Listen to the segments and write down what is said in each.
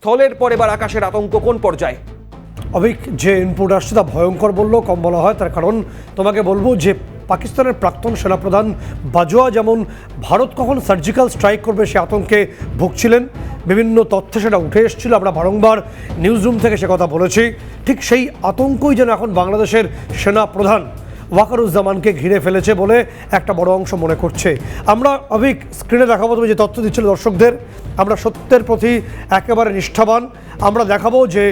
স্থলের পর এবার আকাশের আতঙ্ক কোন পর্যায়ে? অভিক যে ইনপুট আসছে তা ভয়ঙ্কর বললেও কম বলা হয়। তার কারণ তোমাকে বলবো যে পাকিস্তানের প্রাক্তন সেনাপ্রধান বাজওয়া যেমন ভারত কখন সার্জিক্যাল স্ট্রাইক করবে সে আতঙ্কে ভুগছিলেন, বিভিন্ন তথ্যে সেটা উঠে এসেছিল, আমরা বারংবার নিউজ রুম থেকে সে কথা বলেছি। ঠিক সেই আতঙ্কই যেন এখন বাংলাদেশের সেনাপ্রধান ওয়াকারুজ্জামানকে ঘিরে ফেলেছে বলে একটা বড় অংশ মনে করছে। আমরা অভিক স্ক্রিনে দেখাবো, তুমি যে তথ্য দিচ্ছিল দর্শকদের, আমরা সত্যের প্রতি একেবারে নিষ্ঠাবান। আমরা দেখাবো যে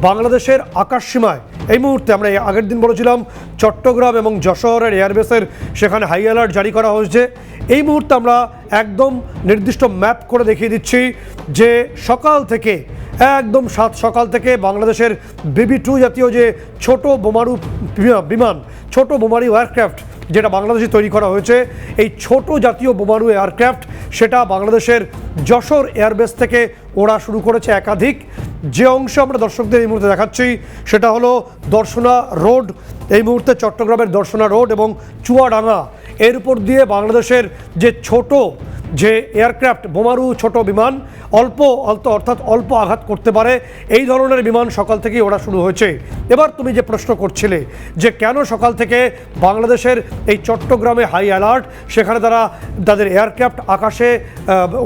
বাংলাদেশের আকাশ সীমায় এই মুহূর্তে, আমরা আগের দিন বলেছিলাম চট্টগ্রাম এবং যশোরের এয়ারবেসের সেখানে হাই অ্যালার্ট জারি করা হয়েছে। এই মুহূর্তে আমরা একদম নির্দিষ্ট ম্যাপ করে দেখিয়ে দিচ্ছি যে সকাল থেকে একদম সকাল থেকে বাংলাদেশের BB-2 জাতীয় যে ছোট বোমারু বিমান, ছোট বোমারু এয়ারক্রাফট যেটা বাংলাদেশে তৈরি করা হয়েছে, এই ছোট জাতীয় বোমারু এয়ারক্রাফট সেটা বাংলাদেশের যশোর এয়ারবেস থেকে ওড়া শুরু করেছে একাধিক। যে অংশ আমরা দর্শকদের এই মুহূর্তে দেখাচ্ছি সেটা হলো দর্শনা রোড, এই মুহূর্তে চট্টগ্রামের দর্শনা রোড এবং চুয়াডাঙ্গা, এর উপর দিয়ে বাংলাদেশের যে ছোট যে এয়ারক্রাফট বোমারু ছোট বিমান অর্থাৎ অল্প আঘাত করতে পারে, এই ধরনের বিমান সকাল থেকেই ওড়া শুরু হয়েছে। এবার তুমি যে প্রশ্ন করছিলে যে কেন সকাল থেকে বাংলাদেশের এই চট্টগ্রামে হাই অ্যালার্ট, সেখানে তারা তাদের এয়ারক্রাফট আকাশে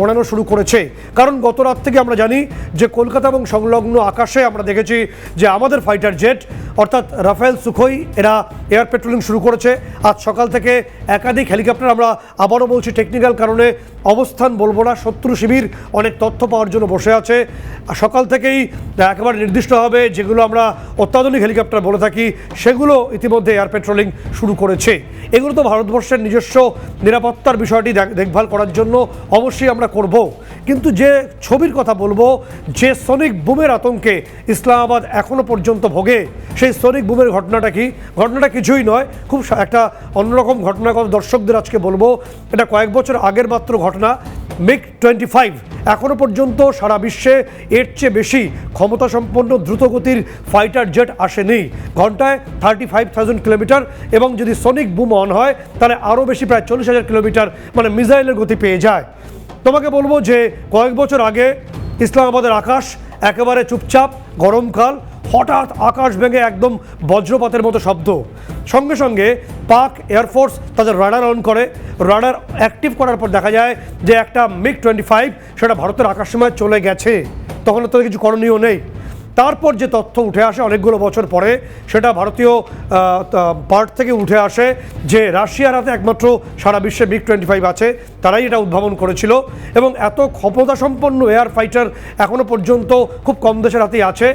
ওড়ানো শুরু করেছে, কারণ গত রাত থেকে আমরা জানি যে কলকাতা এবং সংলগ্ন আকাশে আমরা দেখেছি যে আমাদের ফাইটার জেট অর্থাৎ রাফেল সুখোই এরা এয়ার পেট্রোলিং শুরু করেছে। আজ সকাল থেকে একাধিক হেলিকপ্টার, আমরা আবারও বলছি টেকনিক্যাল কারণে অবস্থান বলবো না, শত্রু শিবির অনেক তথ্য পাওয়ার জন্য বসে আছে। সকাল থেকেই একেবারে নির্দিষ্টভাবে যেগুলো আমরা অত্যাধুনিক হেলিকপ্টার বলে থাকি সেগুলো ইতিমধ্যে এয়ার পেট্রোলিং শুরু করেছে। এগুলো তো ভারতবর্ষের নিজস্ব নিরাপত্তার বিষয়টি দেখভাল করার জন্য অবশ্যই আমরা করব, কিন্তু যে ছবির কথা বলবো, যে সনিক বুমের আতঙ্কে ইসলামাবাদ এখনও পর্যন্ত ভোগে, সেই সনিক বুমের ঘটনাটা কি? ঘটনাটা কিছুই নয়, খুব একটা অন্যরকম ঘটনার কথা দর্শকদের আজকে বলবো। এটা কয়েক বছর আগের মাত্র ঘটনা। MiG-25 এখনও পর্যন্ত সারা বিশ্বে এর চেয়ে বেশি ক্ষমতাসম্পন্ন দ্রুতগতির ফাইটার জেট আসেনি, ঘন্টায় 35,000 কিলোমিটার, এবং যদি সনিক বুম অন হয় তাহলে আরও বেশি, প্রায় 40,000 কিলোমিটার, মানে মিসাইলের গতি পেয়ে যায়। তোমাকে বলবো যে কয়েক বছর আগে ইসলামাবাদের আকাশ একেবারে চুপচাপ, গরমকাল, হঠাৎ আকাশ ভেঙে একদম বজ্রপাতের মতো শব্দ, সঙ্গে সঙ্গে পাক এয়ারফোর্স তাদের রাডার অন করে, রাডার অ্যাক্টিভ করার পর দেখা যায় যে একটা MiG-25 সেটা ভারতের আকাশসীমায় চলে গেছে, তখন তো কিছু করণীয় নেই। তারপর যে তথ্য উঠে আসে অনেকগুলো বছর পরে, সেটা ভারতীয় পার্ট থেকে উঠে আসে যে রাশিয়ার হাতে একমাত্র সারা বিশ্বে MiG-25 আছে, তারাই এটা উদ্ভাবন করেছিল, এবং এত ক্ষমতাসম্পন্ন এয়ার ফাইটার এখনও পর্যন্ত খুব কম দেশের হাতেই আছে।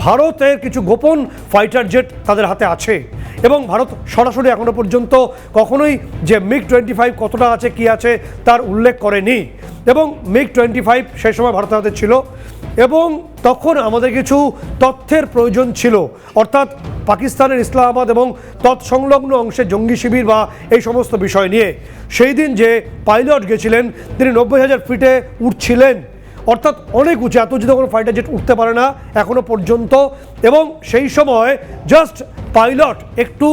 ভারতের কিছু গোপন ফাইটার জেট তাদের হাতে আছে, এবং ভারত সরাসরি এখনও পর্যন্ত কখনোই যে MiG-25 কতটা আছে, কি আছে তার উল্লেখ করেনি, এবং MiG-25 সেই সময় ভারতের হাতে ছিল, এবং তখন আমাদের কিছু তথ্যের প্রয়োজন ছিল, অর্থাৎ পাকিস্তানের ইসলামাবাদ এবং তৎসংলগ্ন অংশে জঙ্গি শিবির বা এই সমস্ত বিষয় নিয়ে। সেই দিন যে পাইলট গেছিলেন তিনি 90,000 ফিটে উঠছিলেন, অর্থাৎ অনেক উঁচু, এত উঁচুতে কোনো ফাইটার জেট উঠতে পারে না এখনও পর্যন্ত। এবং সেই সময় জাস্ট পাইলট একটু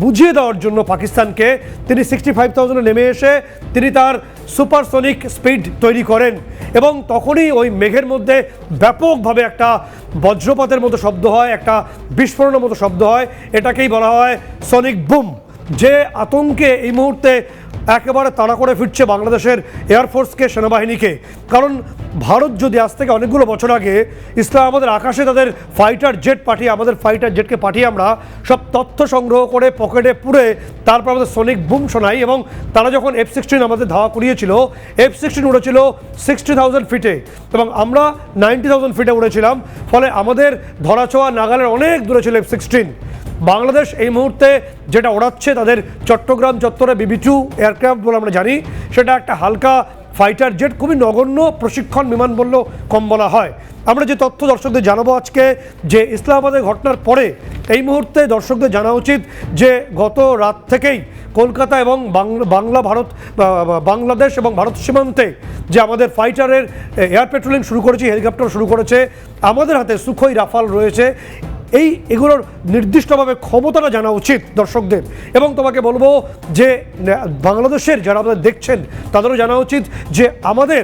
বুঝিয়ে দেওয়ার জন্য পাকিস্তানকে, তিনি 65,000 নেমে এসে তিনি তার সুপারসনিক স্পিড তৈরি করেন, এবং তখনই ওই মেঘের মধ্যে ব্যাপকভাবে একটা বজ্রপাতের মতো শব্দ হয়, একটা বিস্ফোরণের মতো শব্দ হয়, এটাকেই বলা হয় সনিক বুম। যে আতঙ্কে এই মুহূর্তে একেবারে তাড়া করে ফিরছে বাংলাদেশের এয়ারফোর্সকে, সেনাবাহিনীকে, কারণ ভারত যদি আজ থেকে অনেকগুলো বছর আগে ইসলামাবাদের আকাশে তাদের ফাইটার জেট পাঠিয়ে, আমাদের ফাইটার জেটকে পাঠিয়ে আমরা সব তথ্য সংগ্রহ করে পকেটে পুরে তারপর আমাদের সনিক বুম শোনাই, এবং তারা যখন F-16 আমাদের ধাওয়া করিয়েছিল, F-16 উড়েছিল 60,000 ফিটে এবং আমরা 90,000 ফিটে উড়েছিলাম, ফলে আমাদের ধরাছোঁয়া নাগালের অনেক দূরে ছিল F-16। বাংলাদেশ এই মুহূর্তে যেটা ওড়াচ্ছে তাদের চট্টগ্রাম চত্বরে BB-2 এয়ারক্রাফট বলে আমরা জানি, সেটা একটা হালকা ফাইটার জেট, খুবই নগণ্য প্রশিক্ষণ বিমান বললেও কম বলা হয়। আমরা যে তথ্য দর্শকদের জানাবো আজকে, যে ইসলামাবাদের ঘটনার পরে এই মুহূর্তে দর্শকদের জানা উচিত যে গত রাত থেকেই কলকাতা এবং বাংলাদেশ এবং ভারত সীমান্তে যে আমাদের ফাইটারের এয়ার পেট্রোলিং শুরু করেছে, হেলিকপ্টার শুরু করেছে, আমাদের হাতে সুখোই রাফাল রয়েছে, এগুলোর নির্দিষ্টভাবে ক্ষমতাটা জানা উচিত দর্শকদের। এবং তোমাকে বলবো যে বাংলাদেশের যারা আমাদের দেখছেন তাদেরও জানা উচিত যে আমাদের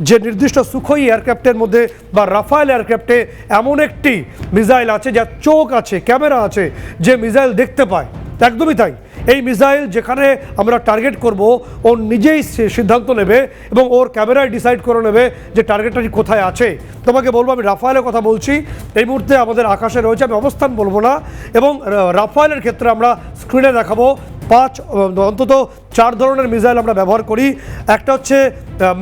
যে নির্দিষ্ট সুখোই এয়ারক্রাফটের মধ্যে বা রাফায়েল এয়ারক্রাফটে এমন একটি মিসাইল আছে যার চোখ আছে, ক্যামেরা আছে, যে মিসাইল দেখতে পায়। একদমই তাই, এই মিসাইল যেখানে আমরা টার্গেট করব ও নিজেই সিদ্ধান্ত নেবে এবং ওর ক্যামেরায় ডিসাইড করে নেবে যে টার্গেটটা কোথায় আছে। তোমাকে বলবো, আমি রাফায়েলের কথা বলছি, এই মুহূর্তে আমাদের আকাশে রয়েছে, আমি অবস্থান বলবো না। এবং রাফায়েলের ক্ষেত্রে আমরা স্ক্রিনে দেখাবো অন্তত 4 ধরনের মিসাইল আমরা ব্যবহার করি। একটা হচ্ছে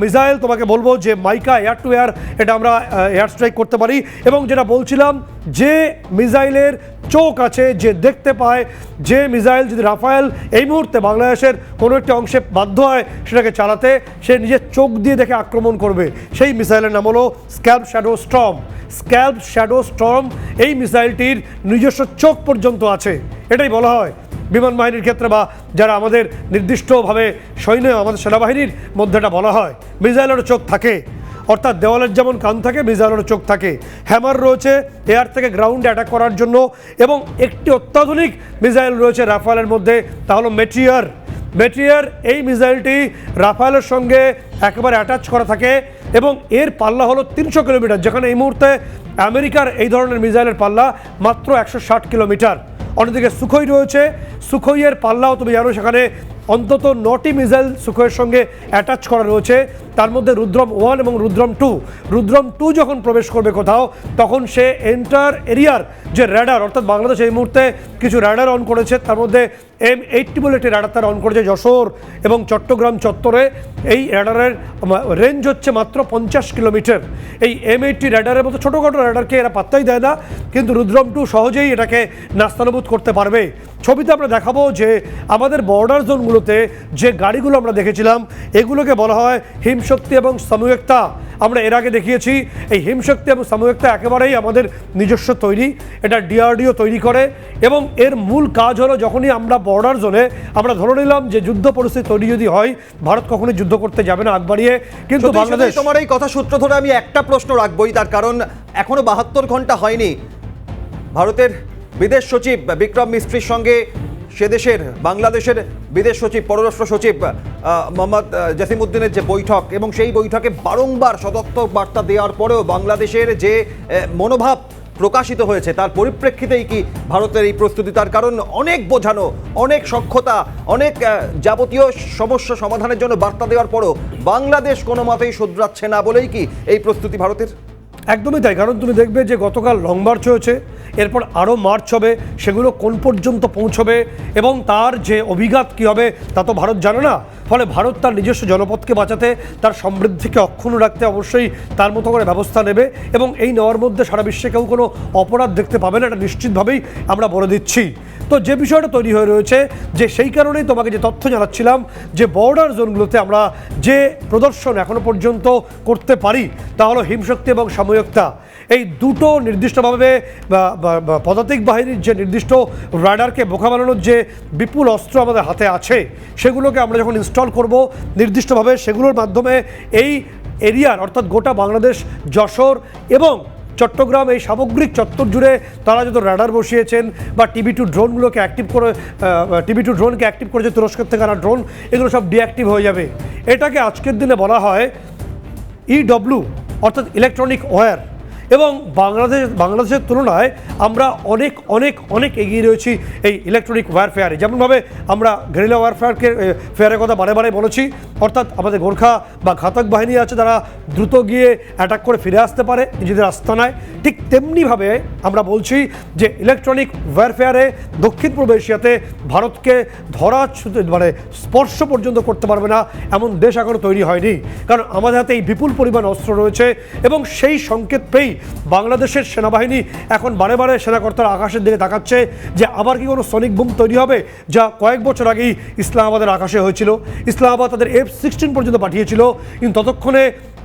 মিসাইল, তোমাকে বলবো যে মাইকা এয়ার টু এয়ার, এটা আমরা এয়ার স্ট্রাইক করতে পারি। এবং যেটা বলছিলাম, যে মিসাইলের চোখ আছে, যে দেখতে পায়, যে মিসাইল যদি রাফায়েল এই মুহূর্তে বাংলাদেশের কোনো একটি অংশে বাধ্য হয় সেটাকে চালাতে, সে নিজের চোখ দিয়ে দেখে আক্রমণ করবে। সেই মিসাইলের নাম হলো scalp shadow storm. Scalp shadow storm এই মিসাইলটির নিজস্ব চোখ পর্যন্ত আছে। এটাই বলা হয় বিমান বাহিনীর ক্ষেত্রে, বা যারা আমাদের নির্দিষ্টভাবে সৈন্য, আমাদের সেনাবাহিনীর মধ্যে এটা বলা হয়, মিসাইলেরও চোখ থাকে। অর্থাৎ দেওয়ালের যেমন কান থাকে, মিসাইলেরও চোখ থাকে। হ্যামার রয়েছে এয়ার থেকে গ্রাউন্ডে অ্যাটাক করার জন্য। এবং একটি অত্যাধুনিক মিসাইল রয়েছে রাফায়েলের মধ্যে, তা হলো মেটিয়ার। মেটিয়ার এই মিসাইলটি রাফায়েলের সঙ্গে একেবারে অ্যাটাচ করা থাকে এবং এর পাল্লা হলো 300 কিলোমিটার, যেখানে এই মুহূর্তে আমেরিকার এই ধরনের মিসাইলের পাল্লা মাত্র 160 কিলোমিটার। অন্যদিকে সুখোই রয়েছে, সুখোইয়ের পাল্লাও তুমি জানো, সেখানে অন্তত 9টি মিসাইল সুখোইয়ের সঙ্গে অ্যাটাচ করা রয়েছে। তার মধ্যে রুদ্রম 1 এবং রুদ্রম 2। রুদ্রম 2 যখন প্রবেশ করবে কোথাও, তখন সে এন্টার এরিয়ার যে র্যাডার, অর্থাৎ বাংলাদেশ এই মুহূর্তে কিছু র্যাডার অন করেছে, তার মধ্যে M80 বলে একটি র্যাডার তারা অন করেছে যশোর এবং চট্টগ্রাম চত্বরে। এই র্যাডারের রেঞ্জ হচ্ছে মাত্র 50 কিলোমিটার। এই M80 র্যাডারের মতো ছোটোখাটো র্যাডারকে এরা পাত্তাই দেয় না, কিন্তু রুদ্রম 2 সহজেই এটাকে নাস্তানাবুদ করতে পারবে। ছবিতে আমরা দেখাবো যে আমাদের বর্ডার জোনগুলোতে যে গাড়িগুলো আমরা দেখেছিলাম, এগুলোকে বলা হয় হিমশক্তি এবং সাময়িকতা। আমরা এর আগে দেখিয়েছি এই হিমশক্তি এবং সাময়িকতা একেবারেই আমাদের নিজস্ব তৈরি, এটা DRDO তৈরি করে। এবং এর মূল কাজ হলো, যখনই আমরা বর্ডার জোনে আমরা ধরে নিলাম যে যুদ্ধ পরিস্থিতি তৈরি যদি হয়, ভারত কখনোই যুদ্ধ করতে যাবে না আগ বাড়িয়ে, কিন্তু বাংলাদেশ। তোমার এই কথা সূত্র ধরে আমি একটা প্রশ্ন রাখবই, তার কারণ এখনো 72 ঘন্টা হয়নি ভারতের বিদেশ সচিব বিক্রম মিস্ত্রির সঙ্গে সে দেশের বাংলাদেশের বিদেশ সচিব, পররাষ্ট্র সচিব মোহাম্মদ জাসিমউদ্দিনের যে বৈঠক, এবং সেই বৈঠকে বারংবার সদর্থক বার্তা দেওয়ার পরেও বাংলাদেশের যে মনোভাব প্রকাশিত হয়েছে, তার পরিপ্রেক্ষিতেই কি ভারতের এই প্রস্তুতি? তার কারণ অনেক বোঝানো, অনেক সখ্যতা, অনেক যাবতীয় সমস্যা সমাধানের জন্য বার্তা দেওয়ার পরও বাংলাদেশ কোনো মতেই শুধরাচ্ছে না বলেই কি এই প্রস্তুতি ভারতের? একদমই তাই। কারণ তুমি দেখবে যে গতকাল লং মার্চ হয়েছে, এরপর আরও মার্চ হবে, সেগুলো কোন পর্যন্ত পৌঁছবে এবং তার যে অভিঘাত কী হবে তা তো ভারত জানে না। ফলে ভারত তার নিজস্ব জনপদকে বাঁচাতে, তার সমৃদ্ধিকে অক্ষুণ্ণ রাখতে অবশ্যই তার মতো করে ব্যবস্থা নেবে। এবং এই নেওয়ার মধ্যে সারা বিশ্বে কেউ কোনো অপরাধ দেখতে পাবে না, এটা নিশ্চিতভাবেই আমরা বলে দিচ্ছি। তো যে বিষয়টা তৈরি হয়ে রয়েছে, যে সেই কারণেই তোমাকে যে তথ্য জানাচ্ছিলাম, যে বর্ডার জোনগুলোতে আমরা যে প্রদর্শন এখনো পর্যন্ত করতে পারি তা হলো হিমশক্তি এবং সাময়িকতা। এই দুটো নির্দিষ্টভাবে পদাতিক বাহিনীর যে নির্দিষ্ট রাডারকে বোকা বানানোর যে বিপুল অস্ত্র আমাদের হাতে আছে, সেগুলোকে আমরা যখন ইনস্টল করব নির্দিষ্টভাবে, সেগুলোর মাধ্যমে এই এরিয়ার, অর্থাৎ গোটা বাংলাদেশ, যশোর এবং চট্টগ্রাম, এই সামগ্রিক চত্বর জুড়ে তারা যত রাডার বসিয়েছেন বা TB2 ড্রোনগুলোকে অ্যাক্টিভ করে, TB2 ড্রোনকে অ্যাক্টিভ করেছে তুরস্কের থেকে আনা ড্রোন, এগুলো সব ডিঅ্যাক্টিভ হয়ে যাবে। এটাকে আজকের দিনে বলা হয় EW, অর্থাৎ ইলেকট্রনিক ওয়্যার। এবং বাংলাদেশের তুলনায় আমরা অনেক অনেক অনেক এগিয়ে রয়েছি এই ইলেকট্রনিক ওয়ারফেয়ারে। যেমনভাবে আমরা গেরিলা ফেয়ারের কথা বারে বারে বলেছি, অর্থাৎ আমাদের গোর্খা বা ঘাতক বাহিনী আছে, তারা দ্রুত গিয়ে অ্যাটাক করে ফিরে আসতে পারে নিজেদের আস্তানায়। ঠিক তেমনিভাবে আমরা বলছি যে ইলেকট্রনিক ওয়ারফেয়ারে দক্ষিণ পূর্ব এশিয়াতে ভারতকে ধরা, মানে স্পর্শ পর্যন্ত করতে পারবে না এমন দেশ এখনও তৈরি হয়নি। কারণ আমাদের হাতে এই বিপুল পরিমাণ অস্ত্র রয়েছে এবং সেই সংকেত পেয়েই বাংলাদেশের সেনাবাহিনী এখন বারে বারে সেনাকর্তারা আকাশের দিকে তাকাচ্ছে যে আবার কি কোনো সনিক বুম তৈরি হবে, যা কয়েক বছর আগেই ইসলামাবাদের আকাশে হয়েছিল। ইসলামাবাদ তাদের F-16 পর্যন্ত পাঠিয়েছিল, কিন্তু ততক্ষণে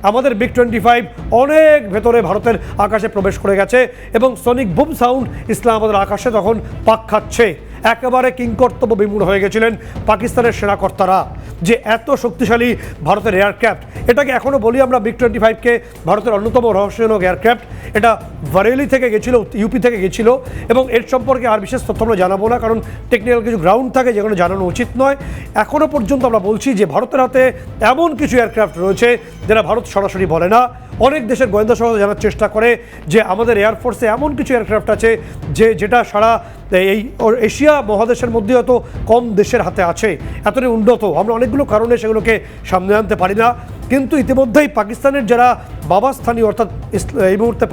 আমাদের MiG-25 অনেক ভেতরে ভারতের আকাশে প্রবেশ করে গেছে এবং সনিক বুম সাউন্ড ইসলামাবাদের আকাশে তখন পাক খাচ্ছে। একেবারে কিংকর্তব্য বিমূঢ় হয়ে গেছিলেন পাকিস্তানের সেনাকর্তারা, যে এত শক্তিশালী ভারতের এয়ারক্রাফট। এটাকে এখনও বলি আমরা MiG-25কে ভারতের অন্যতম রহস্যজনক এয়ারক্রাফট। এটা বারেলি থেকে গেছিল, ইউপি থেকে গেছিল, এবং এর সম্পর্কে আর বিশেষ তথ্য আমরা জানাবো না, কারণ টেকনিক্যাল কিছু গ্রাউন্ড থাকে যেগুলো জানানো উচিত নয়। এখনও পর্যন্ত আমরা বলছি যে ভারতের হাতে এমন কিছু এয়ারক্রাফট রয়েছে যেটা ভারত সরাসরি বলে না। অনেক দেশের গোয়েন্দা সংস্থা জানার চেষ্টা করে যে আমাদের এয়ারফোর্সে এমন কিছু এয়ারক্রাফট আছে যেটা সারা এই এশিয়া মহাদেশের মধ্যে হয়তো কম দেশের হাতে আছে, এতটাই উন্নত। আমরা অনেকগুলো কারণে সেগুলোকে সামনে আনতে পারি না, কিন্তু ইতিমধ্যেই পাকিস্তানের যারা বাবাস্থানীয়, অর্থাৎ এই মুহূর্তে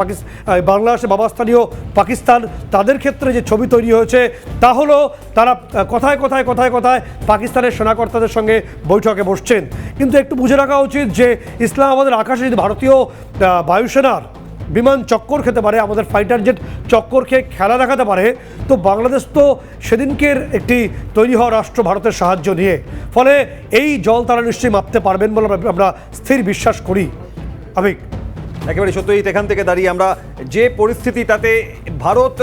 বাংলাদেশে বাবাস্থানীয় পাকিস্তান, তাদের ক্ষেত্রে যে ছবি তৈরি হয়েছে তা হলো তারা কথায় কথায় কথায় কথায় পাকিস্তানের সেনাকর্তাদের সঙ্গে বৈঠকে বসছেন। কিন্তু একটু বুঝে রাখা উচিত যে ইসলামাবাদের আকাশে যদি ভারতীয় বায়ুসেনার বিমান চক্কর খেতে পারে, আমাদের ফাইটার জেট চক্কর খেয়ে খেলা দেখাতে পারে, তো বাংলাদেশ তো সেদিনকের একটি তৈরি হওয়া রাষ্ট্র ভারতের সাহায্য নিয়ে। ফলে এই জল তারা নিশ্চয়ই মাপতে পারবেন বলে আমরা স্থির বিশ্বাস করি। আমি একেবারে সত্যই এখান থেকে দাঁড়িয়ে আমরা যে পরিস্থিতি, তাতে ভারত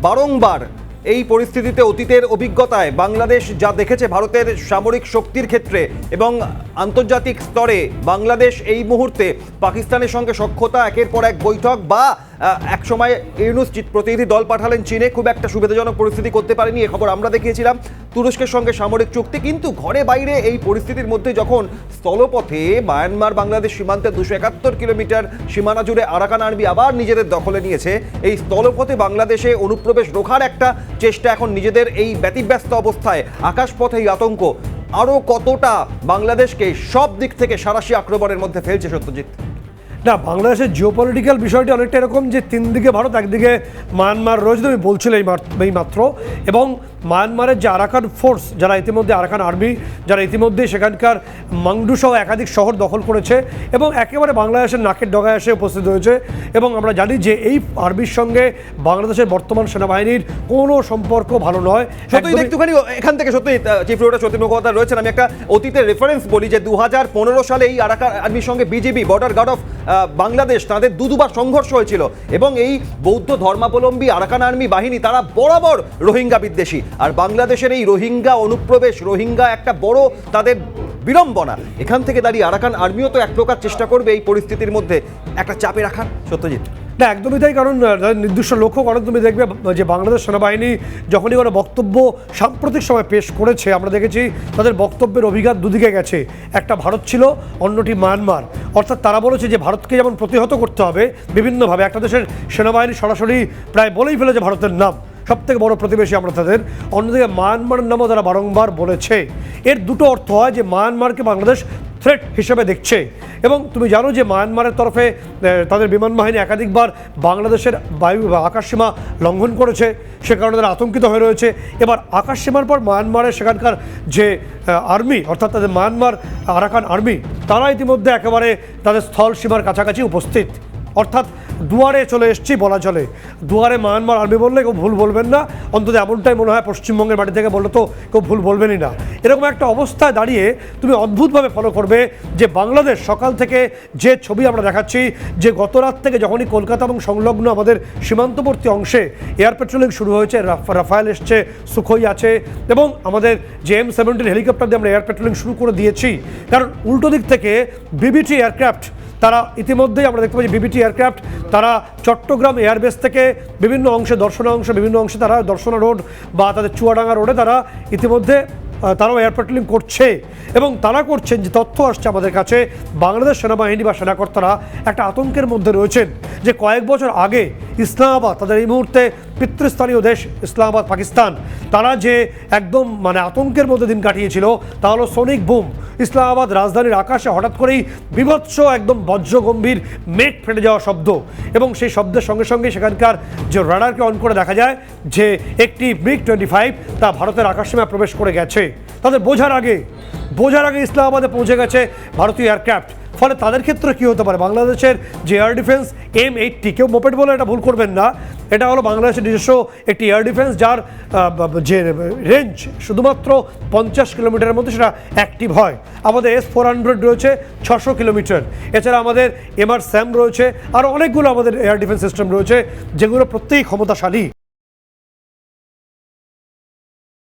বারংবার এই পরিস্থিতিতে অতীতের অভিজ্ঞতায় বাংলাদেশ যা দেখেছে ভারতের সামরিক শক্তির ক্ষেত্রে এবং আন্তর্জাতিক স্তরে, বাংলাদেশ এই মুহূর্তে পাকিস্তানের সঙ্গে সখ্যতা, একের পর এক বৈঠক, বা এক সময় ইউনুস প্রতিনিধি দল পাঠালেন চীনে, খুব একটা সুবিধাজনক পরিস্থিতি করতে পারেনি, এ খবর আমরা দেখিয়েছিলাম। তুরস্কের সঙ্গে সামরিক চুক্তি, কিন্তু ঘরে বাইরে এই পরিস্থিতির মধ্যে যখন স্থলপথে মায়ানমার বাংলাদেশ সীমান্তে 271 কিলোমিটার সীমানা জুড়ে আরাকান আর্মি আবার নিজেদের দখলে নিয়েছে, এই স্থলপথে বাংলাদেশে অনুপ্রবেশ রোখার একটা চেষ্টা এখন নিজেদের এই ব্যতিব্যস্ত অবস্থায়, আকাশপথে এই আতঙ্ক আরও কতটা বাংলাদেশকে সব দিক থেকে সাঁড়াশি আক্রমণের মধ্যে ফেলছে সত্যজিৎ? না, বাংলাদেশের জিওপলিটিক্যাল বিষয়টি অনেকটা এরকম যে তিন দিকে ভারত, একদিকে মায়ানমার রয়েছে, তুমি বলছিলে এই মাত্র, এবং মায়ানমারের যে আরাকান ফোর্স, যারা ইতিমধ্যে আরাকান আর্মি, যারা ইতিমধ্যে সেখানকার মাংডু সহ একাধিক শহর দখল করেছে এবং একেবারে বাংলাদেশের নাকের ডগায় এসে উপস্থিত হয়েছে। এবং আমরা জানি যে এই আর্মির সঙ্গে বাংলাদেশের বর্তমান সেনাবাহিনীর কোনো সম্পর্ক ভালো নয়। সত্যি একটুখানি এখান থেকে সত্যি চিফ রিপোর্টার সত্যি মুখোপাধ্যায় রয়েছেন, আমি একটা অতীতের রেফারেন্স বলি যে 2015 সালে এই আরাকান আর্মির সঙ্গে BGB, border guard of Bangladesh, তাদের দুবার সংঘর্ষ হয়েছিল, এবং এই বৌদ্ধ ধর্মাবলম্বী আরাকান আর্মি বাহিনী তারা বরাবর রোহিঙ্গা বিদ্বেষী, আর বাংলাদেশের এই রোহিঙ্গা অনুপ্রবেশ, রোহিঙ্গা একটা বড় তাদের বিড়ম্বনা। এখান থেকে দাঁড়িয়ে আরাকান আর্মিও তো এক প্রকার চেষ্টা করবে এই পরিস্থিতির মধ্যে একটা চাপে রাখার। সত্যজিৎ, না, একদমই তাই, কারণ নির্দিষ্ট লক্ষ্য করেন তুমি দেখবে যে বাংলাদেশ সেনাবাহিনী যখনই কোনো বক্তব্য সাম্প্রতিক সময় পেশ করেছে, আমরা দেখেছি তাদের বক্তব্যের অভিঘাত দুদিকে গেছে। একটা ভারত ছিল, অন্যটি মায়ানমার। অর্থাৎ তারা বলেছে যে ভারতকে যেমন প্রতিহত করতে হবে বিভিন্নভাবে, একটা দেশের সেনাবাহিনী সরাসরি প্রায় বলেই ফেলেছে ভারতের নাম, সবথেকে বড় প্রতিবেশী আমরা তাদের, অন্যদিকে মায়ানমারের নামও তারা বারংবার বলেছে। এর দুটো অর্থ হয় যে মায়ানমারকে বাংলাদেশ থ্রেট হিসেবে দেখছে, এবং তুমি জানো যে মায়ানমারের তরফে তাদের বিমান বাহিনী একাধিকবার বাংলাদেশের আকাশসীমা লঙ্ঘন করেছে, সে কারণে তারা আতঙ্কিত হয়ে রয়েছে। এবার আকাশসীমার পর মায়ানমারের সেখানকার যে আর্মি, অর্থাৎ তাদের মায়ানমার আরাকান আর্মি, তারা ইতিমধ্যে একেবারে তাদের স্থল সীমার কাছাকাছি উপস্থিত, অর্থাৎ দুয়ারে চলে এসছি বলা চলে। দুয়ারে মায়ানমার আর্মি বললে কেউ ভুল বলবেন না, অন্তত এমনটাই মনে হয় পশ্চিমবঙ্গের বাড়ি থেকে বললে তো কেউ ভুল বলবেনই না। এরকম একটা অবস্থায় দাঁড়িয়ে তুমি অদ্ভুতভাবে ফলো করবে যে বাংলাদেশ সকাল থেকে যে ছবি আমরা দেখাচ্ছি, যে গত রাত থেকে যখনই কলকাতা এবং সংলগ্ন আমাদের সীমান্তবর্তী অংশে এয়ার পেট্রোলিং শুরু হয়েছে, রাফায়েল এসছে, সুখোই আছে, এবং আমাদের যে M17 হেলিকপ্টার দিয়ে আমরা এয়ার পেট্রোলিং শুরু করে দিয়েছি, কারণ উল্টো দিক থেকে বিবিটি এয়ারক্রাফট তারা ইতিমধ্যেই আমরা দেখতে পাচ্ছি, বিবিটি এয়ারক্রাফট তারা চট্টগ্রাম এয়ারবেস থেকে বিভিন্ন অংশে, বিভিন্ন অংশে তারা দর্শনা রোড বা তাদের চুয়াডাঙ্গা রোডে তারা ইতিমধ্যে তারাও এয়ার পেট্রোলিং করছে। এবং তারা করছেন যে তথ্য আসছে আমাদের কাছে, বাংলাদেশ সেনাবাহিনী বা সেনাকর্তারা একটা আতঙ্কের মধ্যে রয়েছেন যে কয়েক বছর আগে ইসলামাবাদ, তাদের এই মুহূর্তে পিতৃস্থানীয় দেশ ইসলামাবাদ পাকিস্তান, তারা যে একদম আতঙ্কের মধ্যে দিন কাটিয়েছিল তা হলো সোনিক বুম। ইসলামাবাদ রাজধানীর আকাশে হঠাৎ করেই বিভৎস একদম বজ্রগম্ভীর মেঘ ফেটে যাওয়া শব্দ, এবং সেই শব্দের সঙ্গে সঙ্গে সেখানকার যে রাডারকে অন করে দেখা যায় যে একটি MiG-25 তা ভারতের আকাশসীমায় প্রবেশ করে গেছে। তাদের বোঝার আগে ইসলামাবাদে পৌঁছে গেছে ভারতীয় এয়ারক্রাফট। ফলে তাদের ক্ষেত্রে কী হতে পারে, বাংলাদেশের যে এয়ার ডিফেন্স M80, কেউ মোপেড বলে এটা ভুল করবেন না, এটা হলো বাংলাদেশের নিজস্ব একটি এয়ার ডিফেন্স, যার যে রেঞ্জ শুধুমাত্র 50 কিলোমিটারের মধ্যে সেটা অ্যাক্টিভ হয়। আমাদের S-400 রয়েছে 600 কিলোমিটার, এছাড়া আমাদের MR SAM রয়েছে, আরও অনেকগুলো আমাদের এয়ার ডিফেন্স সিস্টেম রয়েছে যেগুলো প্রত্যেকই ক্ষমতাশালী।